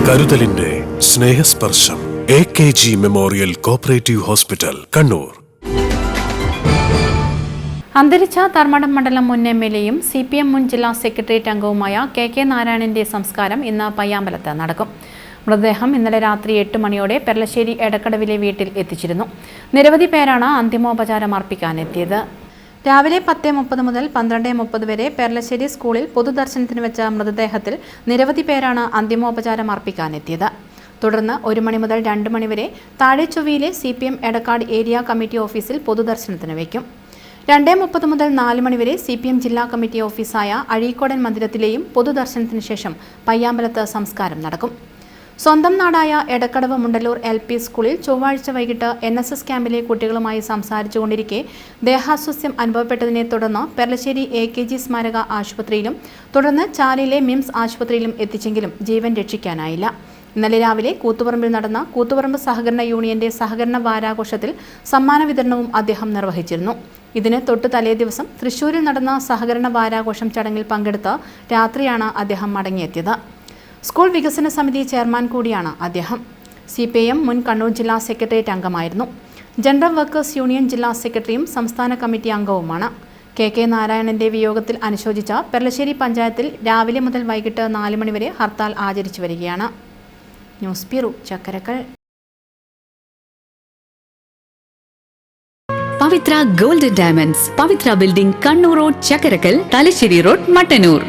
കരുതലിന്റെ സ്നേഹസ്പർശം AKG memorial cooperative hospital, Kannur. അന്തരിച്ച ധർമ്മടം മണ്ഡലം മുൻ MLA-യും CPM മുൻ ജില്ലാ സെക്രട്ടേറിയറ്റ് അംഗവുമായ KK നാരായണന്റെ സംസ്കാരം ഇന്ന് പയ്യാമ്പലത്ത് നടക്കും. മൃതദേഹം ഇന്നലെ രാത്രി 8 മണിയോടെ പെർലശ്ശേരി എടക്കടവിലെ വീട്ടിൽ എത്തിച്ചിരുന്നു. നിരവധി പേരാണ് അന്തിമോപചാരം അർപ്പിക്കാനെത്തിയത്. രാവിലെ 10:30 മുതൽ 12:30 വരെ പെർലശ്ശേരി സ്കൂളിൽ പൊതുദർശനത്തിന് വെച്ച മൃതദേഹത്തിൽ നിരവധി പേരാണ് അന്തിമോപചാരം അർപ്പിക്കാനെത്തിയത്. തുടർന്ന് 1 മണി മുതൽ 2 മണി വരെ താഴെച്ചൊവ്വയിലെ CPM എടക്കാട് ഏരിയ കമ്മിറ്റി ഓഫീസിൽ പൊതുദർശനത്തിന് വയ്ക്കും. 2:30 മുതൽ 4 മണി വരെ CPM ജില്ലാ കമ്മിറ്റി ഓഫീസായ അഴീക്കോടൻ മന്ദിരത്തിലെയും പൊതുദർശനത്തിന് ശേഷം പയ്യാമ്പലത്ത് സംസ്കാരം നടക്കും. സ്വന്തം നാടായ എടക്കടവ് മുണ്ടല്ലൂർ LP സ്കൂളിൽ ചൊവ്വാഴ്ച വൈകിട്ട് NSS ക്യാമ്പിലെ കുട്ടികളുമായി സംസാരിച്ചുകൊണ്ടിരിക്കെ ദേഹാസ്വാസ്ഥ്യം അനുഭവപ്പെട്ടതിനെ തുടർന്ന് പെർലശ്ശേരി AKG സ്മാരക ആശുപത്രിയിലും തുടർന്ന് ചാലിലെ MIMS ആശുപത്രിയിലും എത്തിച്ചെങ്കിലും ജീവൻ രക്ഷിക്കാനായില്ല. ഇന്നലെ രാവിലെ കൂത്തുപറമ്പിൽ നടന്ന കൂത്തുപറമ്പ് സഹകരണ യൂണിയന്റെ സഹകരണ വാരാഘോഷത്തിൽ സമ്മാന വിതരണവും അദ്ദേഹം നിർവഹിച്ചിരുന്നു. ഇതിന് തൊട്ടു തലേ ദിവസം തൃശൂരിൽ നടന്ന സഹകരണ വാരാഘോഷം ചടങ്ങിൽ പങ്കെടുത്ത് രാത്രിയാണ് അദ്ദേഹം മടങ്ങിയെത്തിയത്. സ്കൂൾ വികസന സമിതി ചെയർമാൻ കൂടിയാണ് അദ്ദേഹം. CPIM മുൻ കണ്ണൂർ ജില്ലാ സെക്രട്ടേറിയറ്റ് അംഗമായിരുന്നു. ജനറൽ വർക്കേഴ്സ് യൂണിയൻ ജില്ലാ സെക്രട്ടറിയും സംസ്ഥാന കമ്മിറ്റി അംഗവുമാണ്. KK നാരായണന്റെ വിയോഗത്തിൽ അനുശോചിച്ച പെർലശ്ശേരി പഞ്ചായത്തിൽ രാവിലെ മുതൽ വൈകിട്ട് 4 മണി വരെ ഹർത്താൽ ആചരിച്ചു വരികയാണ്. News bureau, Chakkarakkal. Pavithra gold diamonds, Pavithra building, Kannur road, Chakkarakkal, Thalassery road, Mattannur.